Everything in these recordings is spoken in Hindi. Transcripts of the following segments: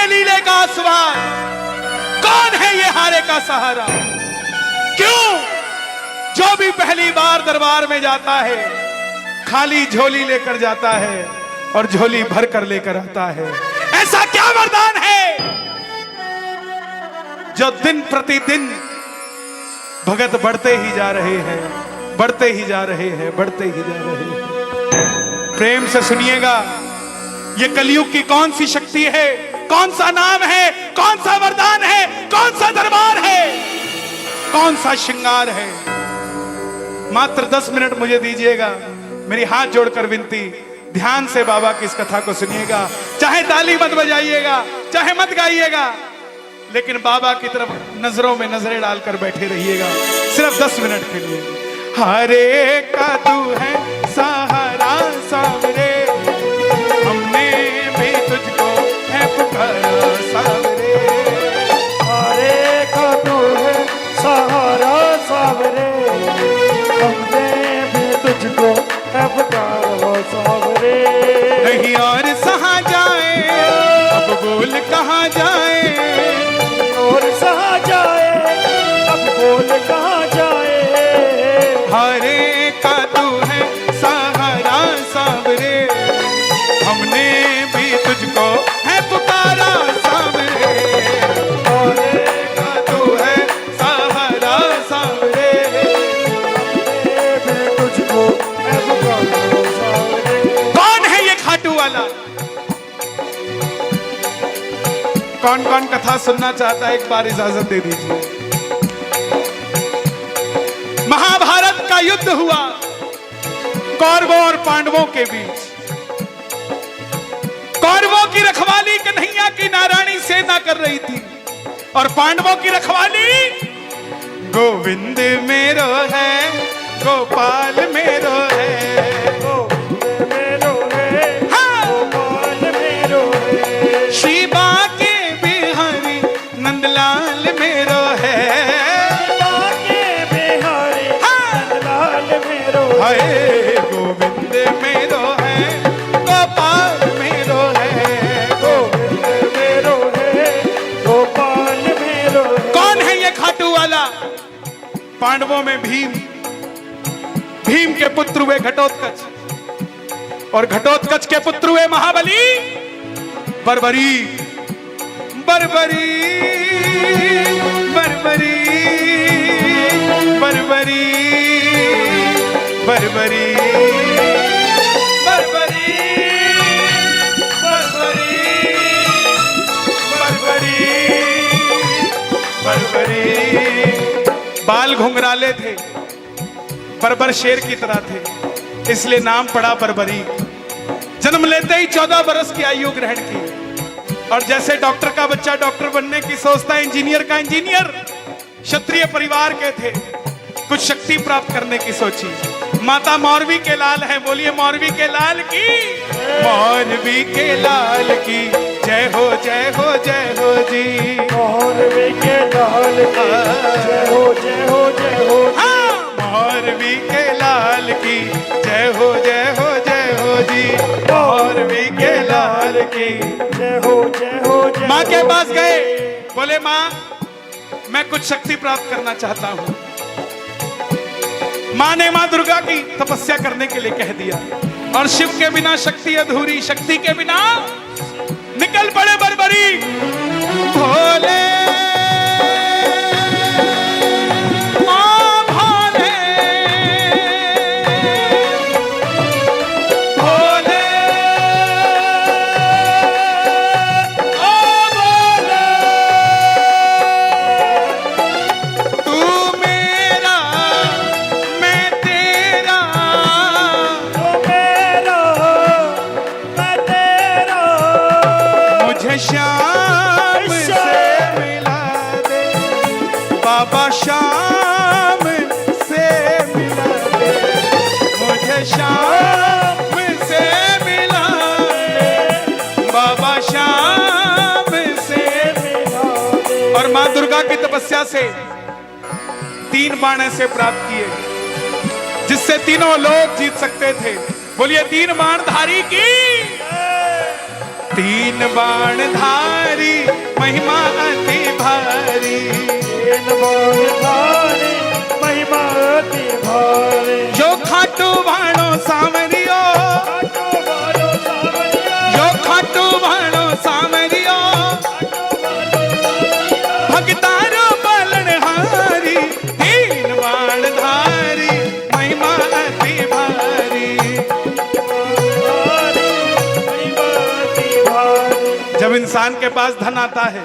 ये लीले का आस्वाद, कौन है ये हारे का सहारा? क्यों जो भी पहली बार दरबार में जाता है खाली झोली लेकर जाता है और झोली भर कर लेकर आता है? ऐसा क्या वरदान है जो दिन प्रतिदिन भगत बढ़ते ही जा रहे हैं, बढ़ते ही जा रहे हैं, बढ़ते ही जा रहे हैं? प्रेम से सुनिएगा, ये कलयुग की कौन सी शक्ति है, कौन सा नाम है, कौन सा वरदान है, कौन सा दरबार है, कौन सा श्रृंगार है? मात्र 10 मिनट मुझे दीजिएगा, मेरी हाथ जोड़कर विनती, ध्यान से बाबा की इस कथा को सुनिएगा। चाहे ताली मत बजाइएगा, चाहे मत गाइएगा, लेकिन बाबा की तरफ नजरों में नजरें डालकर बैठे रहिएगा सिर्फ 10 मिनट के लिए। हरे का तू है सहारा सावरे, हमने भी तुझको है पुकारा सावरे। हरे का तू है सहारा सावरे, हमने भी तुझको है पुकारा सावरे। नहीं और सहा जाए, अब बोल कहाँ जाए, और सहा जाए, अब बोल कहाँ जाए। हरे का तू है सहारा सावरे, हमने भी तुझको है पुकारा सावरे। हरे का तू है सहारा सावरे, हमने भी तुझको है पुकारा सावरे। कौन है ये खाटू वाला? कौन कौन कथा सुनना चाहता है? एक बार इजाजत दे दीजिए। महाभारत का युद्ध हुआ कौरवों और पांडवों के बीच। कौरवों की रखवाली कन्हैया की नारायणी सेना कर रही थी और पांडवों की रखवाली गोविंद मेरो है, गोपाल मेरो है, गोविंद मेरो है, हाँ। गोपाल मेरो है, श्री बाके बिहारी नंदलाल मेरो है, बाके बिहारी नंदलाल मेरो हाय है। गोविंद मेरो है, गोपाल मेरो है, गोविंद मेरो है, गोपाल मेरो है। कौन है ये खाटू वाला? पांडवों में भीम, भीम के पुत्र हुए घटोत्कच और घटोत्कच के पुत्र हुए महाबली बर्बरी। बर्बरी बर्बरी बर्बरी बर्बरी बर्बरी बर्बरी बर्बरी। बाल घुंघराले थे, बर्बर शेर की तरह थे, इसलिए नाम पड़ा बर्बरी। जन्म लेते ही 14 बरस की आयु ग्रहण की और जैसे डॉक्टर का बच्चा डॉक्टर बनने की सोचता है, इंजीनियर का इंजीनियर, क्षत्रिय परिवार के थे, कुछ शक्ति प्राप्त करने की सोची। माता मौरवी के लाल है, बोलिए मौरवी के लाल की, मौरवी के लाल की जय हो जय हो जय हो जी। मौरवी के लाल की जय हो जय हो जय हो। हाँ, मौरवी के लाल की जय हो जय हो जय हो जी। मौरवी के लाल की जय हो जय हो जय। माँ के पास गए, बोले माँ मैं कुछ शक्ति प्राप्त करना चाहता हूँ। माँ ने माँ दुर्गा की तपस्या करने के लिए कह दिया और शिव के बिना शक्ति अधूरी, शक्ति के बिना निकल पड़े बर्बरी। भोले माँ भोले, भोले ओ भोले, तू मेरा मैं तेरा, तो मेरा मैं तेरा, मुझे श्याम से मिला दे बाबा, श्याम से मिला दे, मुझे श्याम से मिला दे बाबा, श्याम से। मिला दे। और माँ दुर्गा की तपस्या से 3 बाण ऐसे प्राप्त किए जिससे तीनों लोग जीत सकते थे। बोलिए 3 बाण धारी की, तीन बाण धारी महिमा अति भारी, तीन बाण धारी महिमा अति भारी, जो खाटू भाणो सामरियो, जो खाटू भाणो सामरियो, भगतारो पालनहारी, तीन बाण धारी महिमा अति भारी। जब इंसान के पास धन आता है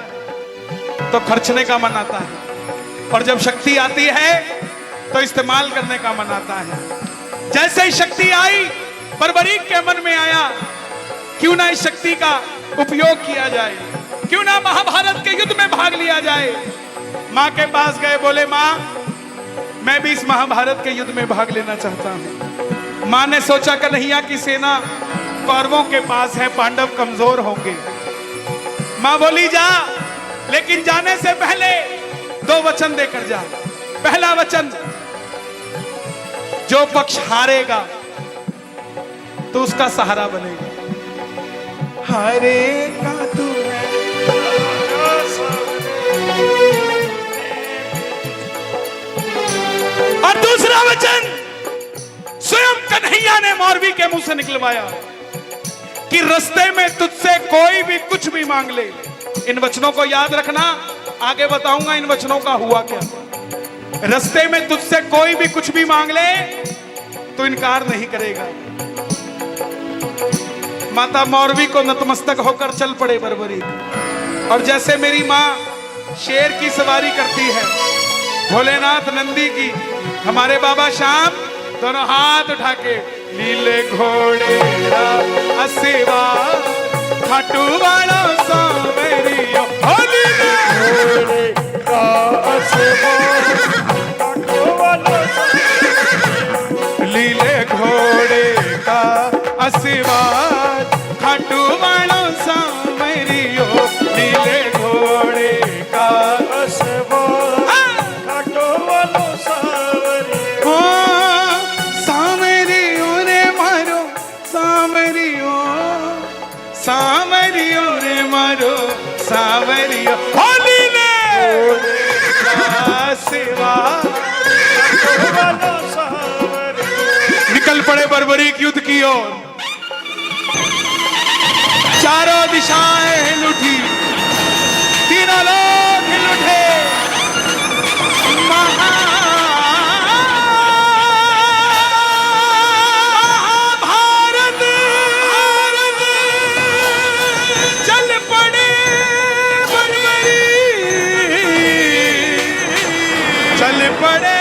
तो खर्चने का मन आता है, और जब शक्ति आती है तो इस्तेमाल करने का मन आता है। जैसे ही शक्ति आई, बर्बरीक के मन में आया, क्यों ना इस शक्ति का उपयोग किया जाए, क्यों ना महाभारत के युद्ध में भाग लिया जाए। मां के पास गए, बोले मां मैं भी इस महाभारत के युद्ध में भाग लेना चाहता हूं। मां ने सोचा कन्हैया की सेना कौरवों के पास है, पांडव कमजोर होंगे। मां बोली जा, लेकिन जाने से पहले दो वचन देकर जा। पहला वचन, जो पक्ष हारेगा तो उसका सहारा बनेगा। हारेगा तू है, और दूसरा वचन स्वयं कन्हैया ने मौरवी के मुंह से निकलवाया कि रास्ते में तुझसे कोई भी कुछ भी मांग ले। इन वचनों को याद रखना, आगे बताऊंगा इन वचनों का हुआ क्या। रास्ते में तुझसे कोई भी कुछ भी मांग ले तो इनकार नहीं करेगा। माता मौरवी को नतमस्तक होकर चल पड़े बर्बरीक। और जैसे मेरी माँ शेर की सवारी करती है, भोलेनाथ नंदी की, हमारे बाबा श्याम दोनों हाथ उठा के लीले घोड़े असेवा खाटू वाला सावरियो, लीले घोड़े का असेवा खाटू वाला सावरियो, लीले घोड़े का आशीर्वाद खाटू वाला सावरियो, लीले घोड़े का आशीर्वाद खाटू वाला सावरियो, सावरियो रे मारो सावरियो, सावरियो रे मारो सावरियो, लीले आशीर्वाद खाटू वाला सावरियो। निकल पड़े बर्बरीक युद्ध की ओर। चारों दिशाएं हिल उठी, तीनों लोग हिल उठे। महाभारत चल पड़े बर्बरीक, चल पड़े।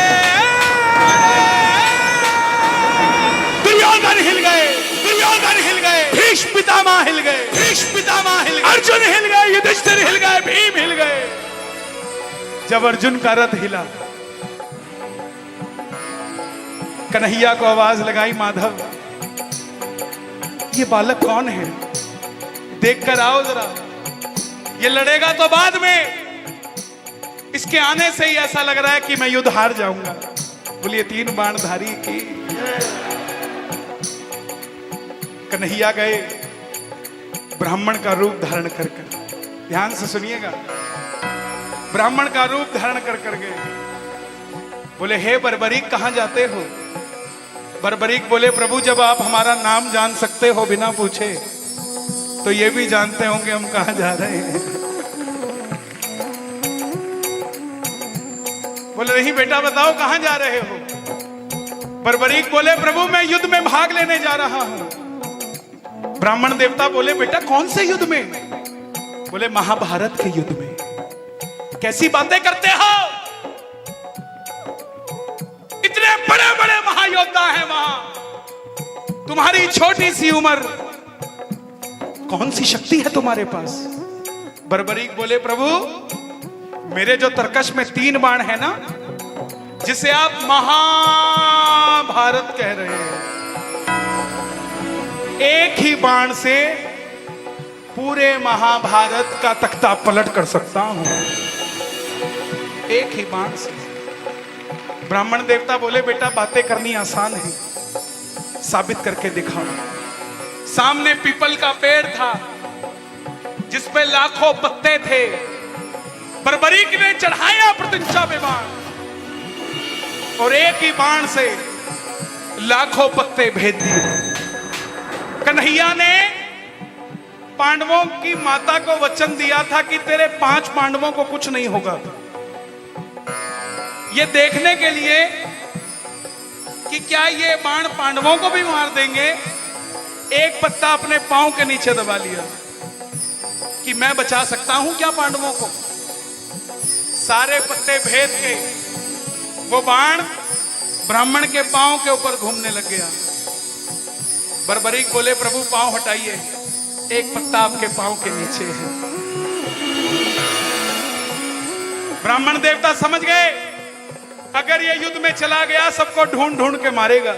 दुर्योधन हिल गए, दुर्योधन हिल गए, भीष्म पितामह हिल गए, भीष्म पितामह हिल गए, अर्जुन हिल गए, युधिष्ठिर हिल गए, भीम हिल गए। जब अर्जुन का रथ हिला, कन्हैया को आवाज लगाई, माधव ये बालक कौन है, देखकर आओ जरा। ये लड़ेगा तो बाद में, इसके आने से ही ऐसा लग रहा है कि मैं युद्ध हार जाऊंगा। बोलिए तीन बाणधारी की। कन्हैया गए ब्राह्मण का रूप धारण कर कर, ध्यान से सुनिएगा, ब्राह्मण का रूप धारण कर कर गए। बोले हे बर्बरीक कहां जाते हो। बर्बरीक बोले प्रभु जब आप हमारा नाम जान सकते हो बिना पूछे, तो ये भी जानते होंगे हम कहां जा रहे हैं। बोले नहीं बेटा बताओ कहां जा रहे हो। बर्बरीक बोले प्रभु मैं युद्ध में भाग लेने जा रहा हूं। ब्राह्मण देवता बोले बेटा कौन से युद्ध में। बोले महाभारत के युद्ध में। कैसी बातें करते हो, इतने बड़े बड़े महायोद्धा हैं वहां, तुम्हारी छोटी सी उम्र, कौन सी शक्ति है तुम्हारे पास। बर्बरीक बोले प्रभु मेरे जो तरकश में 3 बाण है ना, जिसे आप महाभारत कह रहे हैं, एक ही बाण से पूरे महाभारत का तख्ता पलट कर सकता हूं, एक ही बाण से। ब्राह्मण देवता बोले बेटा बातें करनी आसान है, साबित करके दिखाओ। सामने पीपल का पेड़ था, जिस पे लाखों पत्ते थे, बर्बरीक ने चढ़ाया प्रत्यंचा में बाण, और एक ही बाण से लाखों पत्ते भेद दिए। कन्हैया ने पांडवों की माता को वचन दिया था कि तेरे 5 पांडवों को कुछ नहीं होगा। ये देखने के लिए कि क्या ये बाण पांडवों को भी मार देंगे, एक पत्ता अपने पांव के नीचे दबा लिया कि मैं बचा सकता हूं क्या पांडवों को। सारे पत्ते भेद के वो बाण ब्राह्मण के पांव के ऊपर घूमने लग गया। बर्बरीक बोले, प्रभु पांव हटाइए, एक पत्ता आपके पांव के नीचे है। ब्राह्मण देवता समझ गए, अगर ये युद्ध में चला गया सबको ढूंढ ढूंढ के मारेगा।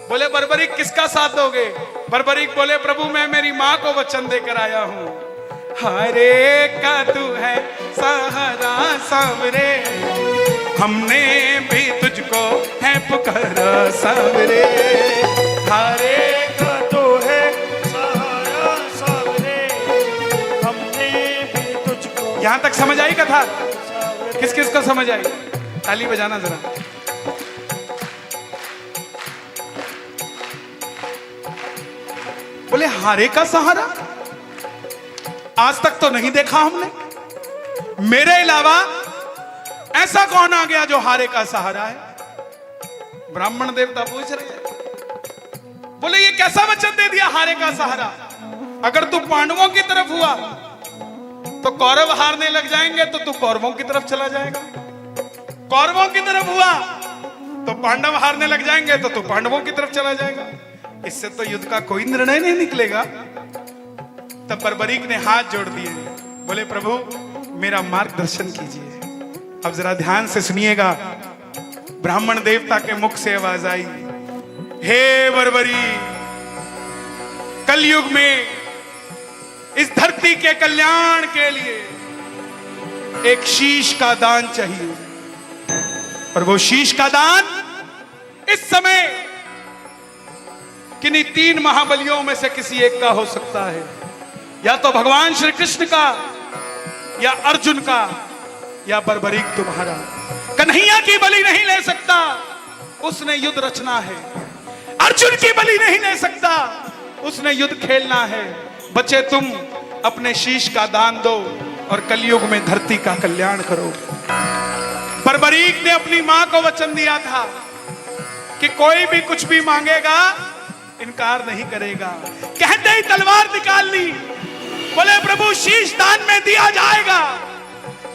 बोले, बर्बरीक किसका साथ दोगे? बर्बरीक बोले, प्रभु मैं मेरी मां को वचन देकर आया हूं, हरे का तू है सहारा सावरे, हमने भी तुझको है पुकारा सावरे, हरे का तो है सहारा सावरे, हमने भी तुझको। यहां तक समझ आई कथा? किस किस को समझ आई? ताली बजाना जरा। बोले, हारे का सहारा आज तक तो नहीं देखा हमने, मेरे अलावा ऐसा कौन आ गया जो हारे का सहारा है? ब्राह्मण देवता पूछ रहे हैं। बोले, ये कैसा वचन दे दिया हारे का सहारा? अगर तू पांडवों की तरफ हुआ तो कौरव हारने लग जाएंगे तो तू कौरवों की तरफ चला जाएगा, कौरवों की तरफ हुआ तो पांडव हारने लग जाएंगे तो तू पांडवों की तरफ चला जाएगा, इससे तो युद्ध का कोई निर्णय नहीं निकलेगा। तब बर्बरीक ने हाथ जोड़ दिए, बोले, प्रभु मेरा मार्गदर्शन कीजिए। अब जरा ध्यान से सुनिएगा, ब्राह्मण देवता के मुख से आवाज आई, हे बर्बरी, कलयुग में इस धरती के कल्याण के लिए एक शीश का दान चाहिए, और वो शीश का दान इस समय किन्हीं 3 महाबलियों में से किसी एक का हो सकता है, या तो भगवान श्री कृष्ण का, या अर्जुन का, या बर्बरीक तुम्हारा। कन्हैया की बलि नहीं ले सकता, उसने युद्ध रचना है। अर्जुन की बलि नहीं ले सकता, उसने युद्ध खेलना है। बच्चे तुम अपने शीश का दान दो और कलयुग में धरती का कल्याण करो। बर्बरीक ने अपनी मां को वचन दिया था कि कोई भी कुछ भी मांगेगा इनकार नहीं करेगा। कहते ही तलवार निकाल ली, बोले, प्रभु शीश दान में दिया जाएगा,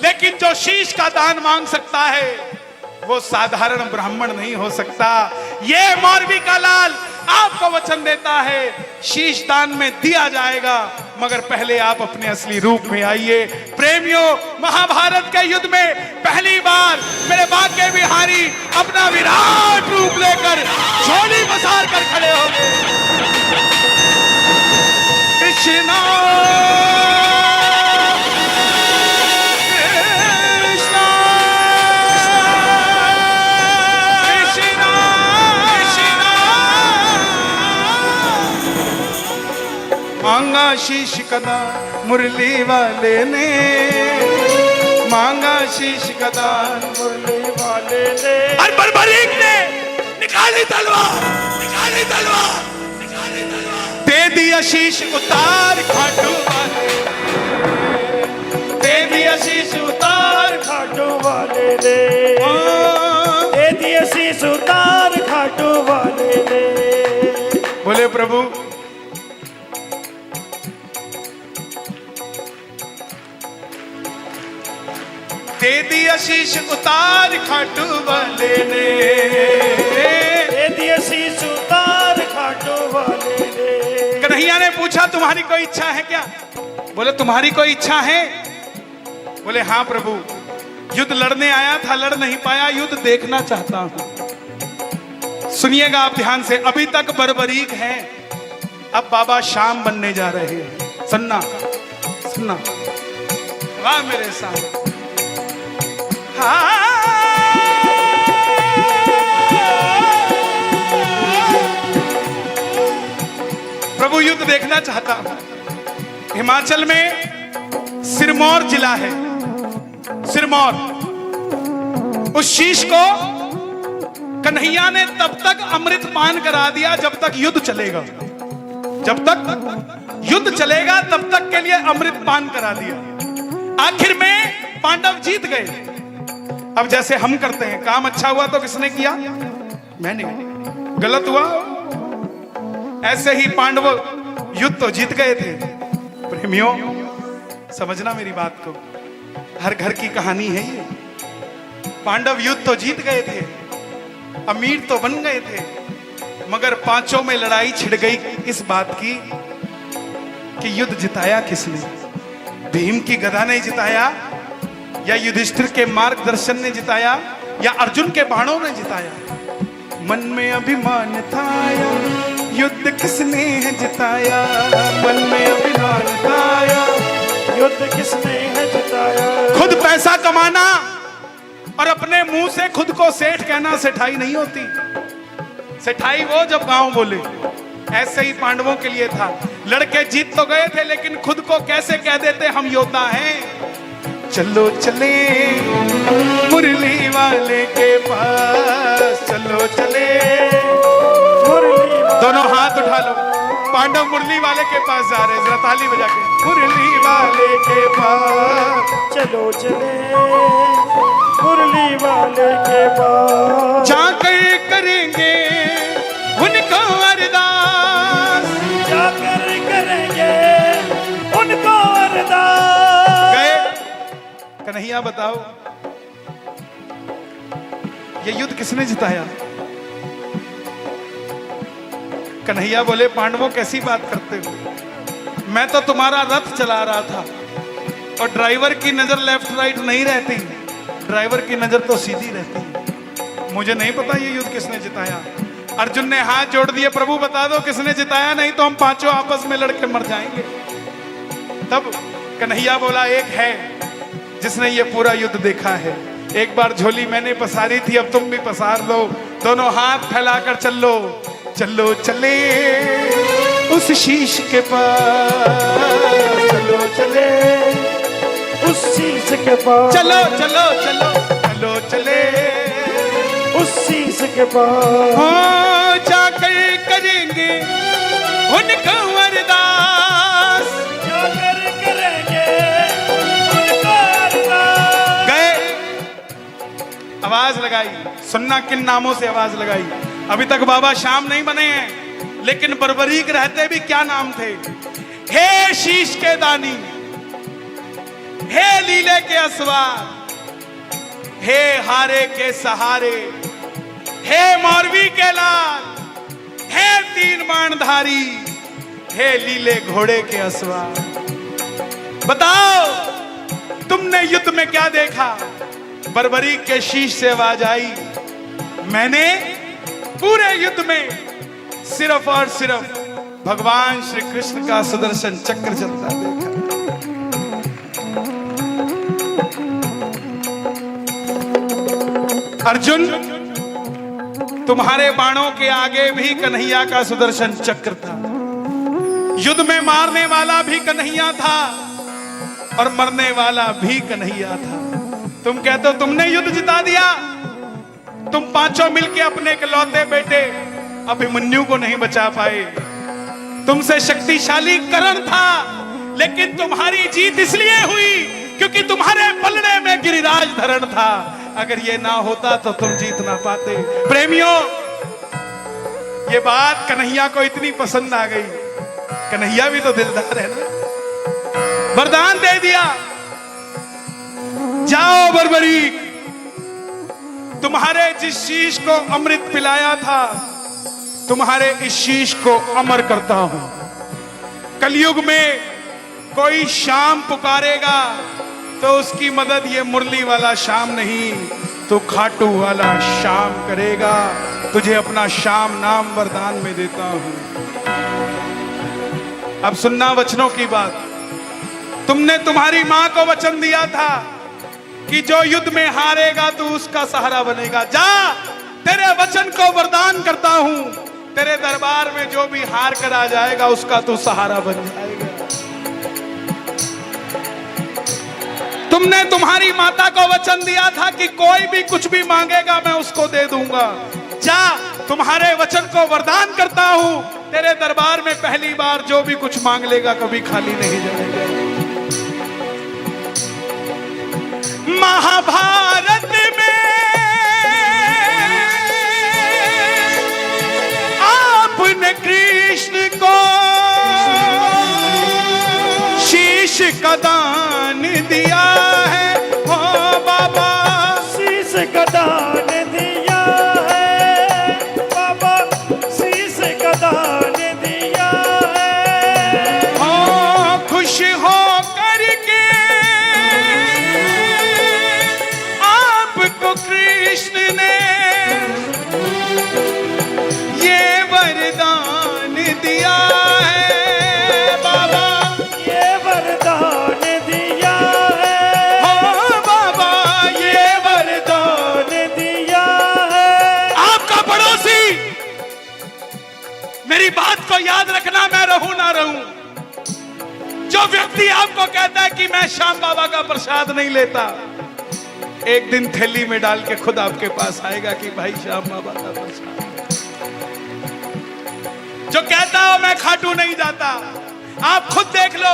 लेकिन जो शीश का दान मांग सकता है वो साधारण ब्राह्मण नहीं हो सकता। ये मौरवी का लाल आपको वचन देता है, शीश दान में दिया जाएगा, मगर पहले आप अपने असली रूप में आइए। प्रेमियों, महाभारत के युद्ध में पहली बार मेरे बांके बिहारी अपना विराट रूप लेकर झोली पसार कर खड़े हो गए। कृष्णा मांगा शीश कदा मुरली वाले ने, मांगा शीश कदा मुरली वाले ने। और बर्बरीक ने निकाली तलवार, निकाली तलवार, निकाली तलवार, दे दिया शीश उतार खाटू वाले, दे दिया शीश उतार खाटू वाले ने, दे दिया शीश उतार खाटू वाले ने। बोले, प्रभु दे दिया शीश उतार खाटू वाले ने, दे दिया शीश उतार खाटू वाले ने। कन्हैया ने पूछा, तुम्हारी कोई इच्छा है क्या? बोले, तुम्हारी कोई इच्छा है? बोले, हाँ प्रभु, युद्ध लड़ने आया था, लड़ नहीं पाया, युद्ध देखना चाहता हूं। सुनिएगा आप ध्यान से, अभी तक बर्बरीक है, अब बाबा शाम बनने जा रहे हैं। सुनना सुनना, वाह मेरे साथ। प्रभु युद्ध देखना चाहता हूं। हिमाचल में सिरमौर जिला है, सिरमौर। उस शीश को कन्हैया ने तब तक अमृत पान करा दिया जब तक युद्ध चलेगा, जब तक युद्ध चलेगा तब तक के लिए अमृत पान करा दिया। आखिर में पांडव जीत गए। अब जैसे हम करते हैं, काम अच्छा हुआ तो किसने किया? मैंने। गलत हुआ, ऐसे ही पांडव युद्ध तो जीत गए थे। प्रेमियों, समझना मेरी बात को, हर घर की कहानी है ये। पांडव युद्ध तो जीत गए थे, अमीर तो बन गए थे, मगर पांचों में लड़ाई छिड़ गई इस बात की कि युद्ध जिताया किसने? भीम की गदा ने जिताया, या युधिष्ठिर के मार्गदर्शन ने जिताया, या अर्जुन के बाणों ने जिताया? मन में अभिमान था, युद्ध किसने है जिताया? मन में अभिमान था, युद्ध किसने है जिताया? खुद पैसा कमाना और अपने मुंह से खुद को सेठ कहना सेठाई नहीं होती। सेठाई वो जब गांव बोले। ऐसे ही पांडवों के लिए था। लड़के जीत तो गए थे, लेकिन खुद को कैसे कह देते हम योद्धा हैं। चलो चले मुरली वाले के पास, चलो चले मुरली दोनों हाथ उठा लो। पांडव मुरली वाले के पास जा रहे हैं, जरा ताली बजा के। मुरली वाले के पास चलो चले मुरली वाले के पास, जाकर करेंगे उनको अरदास, जाकर करेंगे उनको अरदास। गए। कन्हैया बताओ, ये युद्ध किसने जिताया? कन्हैया बोले, पांडवों कैसी बात करते हो? मैं तो तुम्हारा रथ चला रहा था और ड्राइवर की नजर लेफ्ट राइट नहीं रहती, ड्राइवर की नजर तो सीधी रहती। मुझे नहीं पता ये युद्ध किसने जिताया। अर्जुन ने हाथ जोड़ दिए, प्रभु बता दो किसने जिताया, नहीं तो हम पांचों आपस में लड़के मर जाएंगे। तब कन्हैया बोला, एक है जिसने ये पूरा युद्ध देखा है। एक बार झोली मैंने पसारी थी, अब तुम भी पसार दो। दोनों हाथ फैलाकर चलो, चलो चले उस शीश के पास, चलो चले उस शीश के पास, चलो चलो चलो चलो चले उस शीश के पास। हो जाकर करेंगे उनको अरदास, जाकर करेंगे उनको अरदास। गए। आवाज लगाई, सुनना किन नामों से आवाज लगाई। अभी तक बाबा श्याम नहीं बने हैं, लेकिन बर्बरीक रहते भी क्या नाम थे? हे शीश के दानी, हे लीले के असवार, हे हारे के सहारे, हे मौरवी के लाल, हे तीन बाणधारी, हे लीले घोड़े के असवार। बताओ तुमने युद्ध में क्या देखा? बर्बरीक के शीश से आवाज आई, मैंने पूरे युद्ध में सिर्फ और सिर्फ भगवान श्री कृष्ण का सुदर्शन चक्र चलता देखा। अर्जुन, तुम्हारे बाणों के आगे भी कन्हैया का सुदर्शन चक्र था। युद्ध में मारने वाला भी कन्हैया था और मरने वाला भी कन्हैया था। तुम कहते हो तुमने युद्ध जिता दिया। तुम पांचों मिलके अपने इकलौते बेटे अभिमन्यु को नहीं बचा पाए। तुमसे शक्तिशाली कर्ण था, लेकिन तुम्हारी जीत इसलिए हुई क्योंकि तुम्हारे पलड़े में गिरिराज धरण था। अगर ये ना होता तो तुम जीत ना पाते। प्रेमियों, ये बात कन्हैया को इतनी पसंद आ गई। कन्हैया भी तो दिलदार है ना। वरदान दे दिया, जाओ बर्बरीक, तुम्हारे जिस शीश को अमृत पिलाया था, तुम्हारे इस शीश को अमर करता हूं। कलयुग में कोई श्याम पुकारेगा तो उसकी मदद ये मुरली वाला श्याम नहीं, तो खाटू वाला श्याम करेगा। तुझे अपना श्याम नाम वरदान में देता हूं। अब सुनना वचनों की बात। तुमने तुम्हारी मां को वचन दिया था कि जो युद्ध में हारेगा तू उसका सहारा बनेगा। जा, तेरे वचन को वरदान करता हूं, तेरे दरबार में जो भी हार कर आ जाएगा उसका तू सहारा बन जाएगा। तुमने तुम्हारी माता को वचन दिया था कि कोई भी कुछ भी मांगेगा मैं उसको दे दूंगा। जा, तुम्हारे वचन को वरदान करता हूं, तेरे दरबार में पहली बार जो भी कुछ मांग लेगा कभी खाली नहीं जाएगा। महाभारत में आपने कृष्ण को शीश का दान दिया है। हो बाबा, शीश का दान दिया है बाबा, शीश का दान दिया है। हो खुश हो करके आपको कृष्ण ने ये वरदान दिया है। बाबा ये वरदान दिया है। हो बाबा, ये वरदान दिया है। आपका पड़ोसी, मेरी बात को याद रखना, मैं रहूं ना रहूं, जो व्यक्ति आपको कहता है कि मैं श्याम बाबा का प्रसाद नहीं लेता, एक दिन थैली में डाल के खुद आपके पास आएगा कि भाई श्याम बाबा का प्रसाद। जो कहता हो मैं खाटू नहीं जाता, आप खुद देख लो,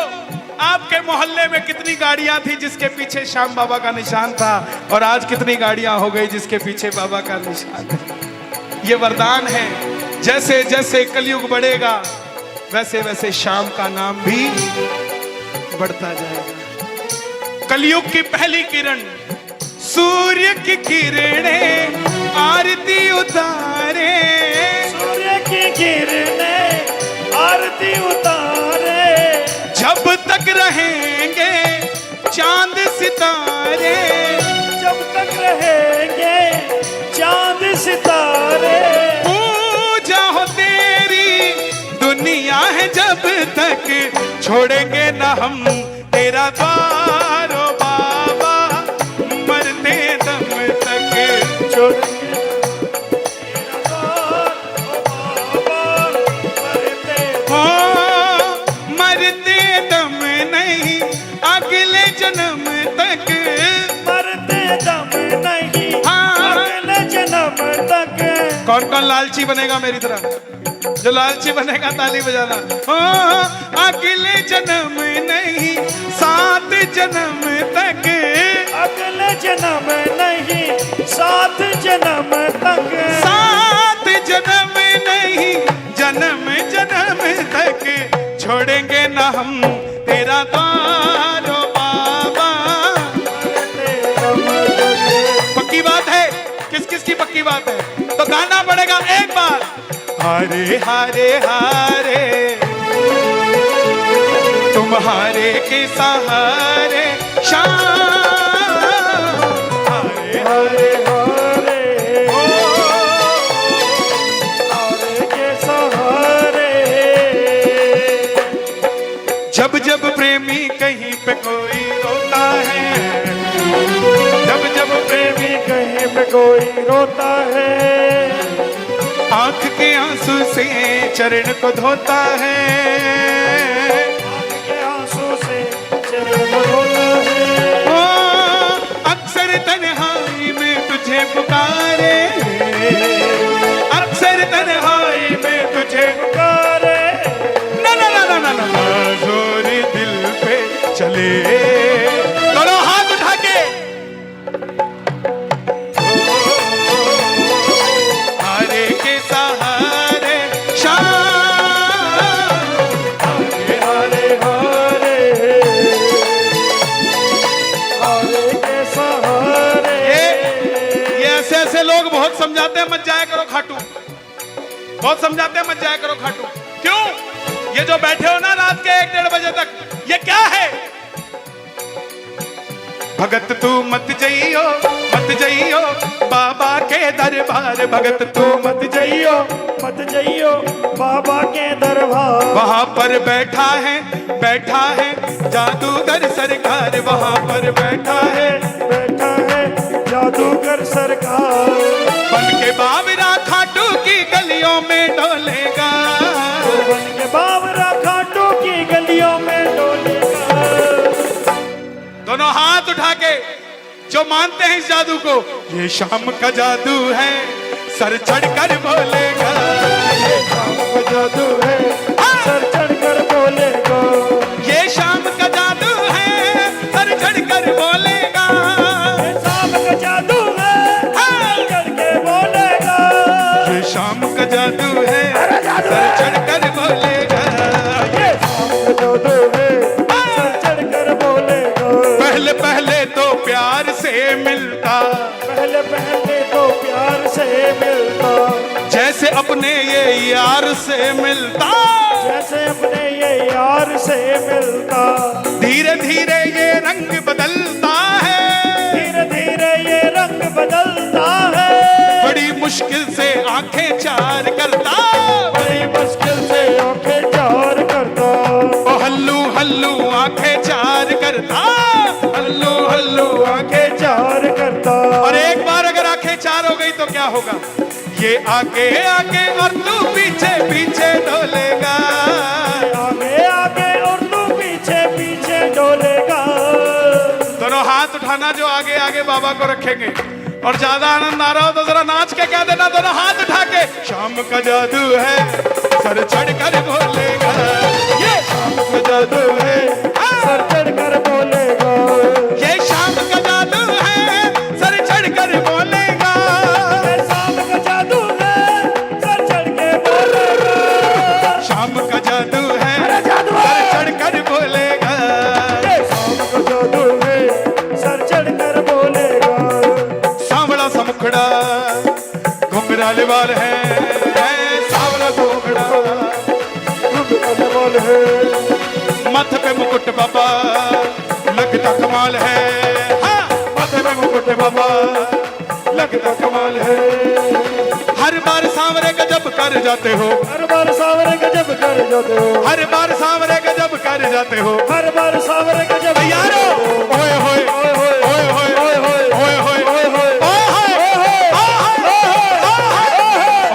आपके मोहल्ले में कितनी गाड़ियां थी जिसके पीछे श्याम बाबा का निशान था, और आज कितनी गाड़ियां हो गई जिसके पीछे बाबा का निशान है। ये वरदान है, जैसे जैसे कलयुग बढ़ेगा वैसे वैसे श्याम का नाम भी बढ़ता जाएगा। कलयुग की पहली किरण, सूर्य की किरणें आरती उतारे, सूर्य की किरणें आरती उतारे। जब तक रहेंगे चांद सितारे, जब तक रहेंगे चांद सितारे। पूजा हो तेरी दुनिया है जब तक, छोड़ेंगे ना हम तेरा द्वार ओ बाबा, मरते दम तक। छोड़ेंगे तेरा द्वार ओ बाबा, मरते हो मरते दम नहीं, अगले जन्म तक। मरते दम नहीं, हाँ। अगले जन्म तक। कौन कौन लालची बनेगा मेरी तरह? जो लालची बनेगा ताली बजाना। हो अगले जन्म नहीं, 7 जन्म तक। अगले जन्म नहीं, 7 जन्म तक। 7 जन्म नहीं, जन्म जन्म तक, छोड़ेंगे ना हम तेरा द्वार ओ बाबा। पक्की बात है? किस किस की पक्की बात है? तो गाना पड़ेगा एक बार, हारे हारे हारे तुम्हारे के सहारे शाम, हारे हरे हरे हो, हरे के सहारे। जब जब प्रेमी कहीं पे कोई रोता है, जब जब प्रेमी कहीं पे कोई रोता है, आंख के आंसू से चरण को धोता है, आंख के आंसू से चरण को धोता है। ओ अक्सर तन्हाई में तुझे पुकारे, अक्सर तन्हाई में तुझे पुकारे। ना ना ना ना ना ना, जोर दिल पे चले, दोनों हाथ उठा के हारे के सहारे शाम, हरे हरे हरे, हरे के सहारे। ये ऐसे ऐसे लोग बहुत समझाते हैं मत जाया करो खाटू, बहुत समझाते हैं मत जाया करो खाटू। क्यों? ये जो बैठे हो ना रात के 1-1:30 बजे तक, ये क्या है? भगत तू मत जइयो बाबा के दरबार, भगत तू मत जइयो मत जइयो बाबा के दरबार। वहां पर बैठा है जादूगर सरकार, वहां पर बैठा है जादूगर सरकार। बन के बावरा खाटू की गलियों में डोलेगा, बन के बावरा खाटू की गलियों में डोलेगा। दोनों हाथ हाथ उठा के जो मानते हैं इस जादू को, ये शाम का जादू है, सर चढ़कर बोलेगा। ये शाम का जादू है, सर चढ़कर बोलेगा। ये शाम का जादू है, सर चढ़कर बोलेगा। ये शाम का जादू है, सर चढ़ के बोलेगा। ये शाम का जादू है, सर चढ़कर बोलेगा। ये शाम का जादू है, सर चढ़कर बोलेगा। पहले पहले तो प्यार से मिलता, पहले पहले तो प्यार से मिलता, जैसे अपने ये यार से मिलता। जैसे अपने ये यार से मिलता। धीरे धीरे ये रंग बदलता है, धीरे धीरे ये रंग बदलता है। बड़ी मुश्किल से आंखें चार करता। बड़ी मुश्किल से आंखें चार करता। ओ हल्लू हल्लू आंखें चार करता, हल्लू हल्लू आंखें। चार करता। और एक बार अगर आंखें चार हो गई तो क्या होगा? ये आगे आगे और तू पीछे पीछे डोलेगा। आगे आगे और तू पीछे पीछे डोलेगा। दोनों हाथ उठाना जो आगे आगे बाबा को रखेंगे। और ज्यादा आनंद आ रहा हो तो जरा नाच के कह देना, दोनों हाथ उठा के, शाम का जादू है, सर चढ़कर बोलेगा। ये शाम का जादू है, सर चढ़कर बोलेगा। ये शाम का जादू है, सर चढ़कर बोलेगा। ये शाम का जादू है, सर चढ़ के बोलेगा। शाम का जादू है, अरे जादू सर है। चढ़कर बोलेगा। ये शाम का जादू है, सर चढ़कर बोलेगा। सांवला सा मुखड़ा घुंघराले वाल है, सांवला सा मुखड़ा घुंघराले वाल है। माथे पे मुकुट बाबा लगता कमाल है। हाँ, माथे पे मुकुट बाबा लगता कमाल है। हर बार सांवरे गजब कर जाते हो, हर बार सावरे गजब कर जाते हो। हर बार सांवरे गजब कर जाते हो। हर बार सावरे गजब यारो ओए होए ओए होए ओए होए ओए होए ओए होए ओए होए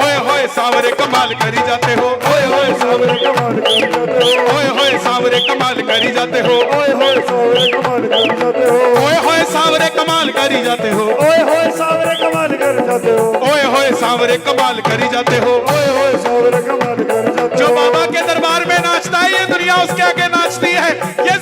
ओए होए सांवरे कमाल करी जाते हो। ओए होए सावरे कमाल कर जाते हो। ओए होए सांवरे कमाल करी जाते हो। ओए होए सावरे कमाल कर जाते हो। ओए होए सांवरे कमाल करी जाते हो। ओए होए सावरे कमाल कर जाते हो। ओए होए सांवरे कमाल करी जाते हो। ओए होए सावरे कमाल कर जाते हो। जो बाबा के दरबार में नाचता है ये दुनिया उसके आगे नाचती है। ये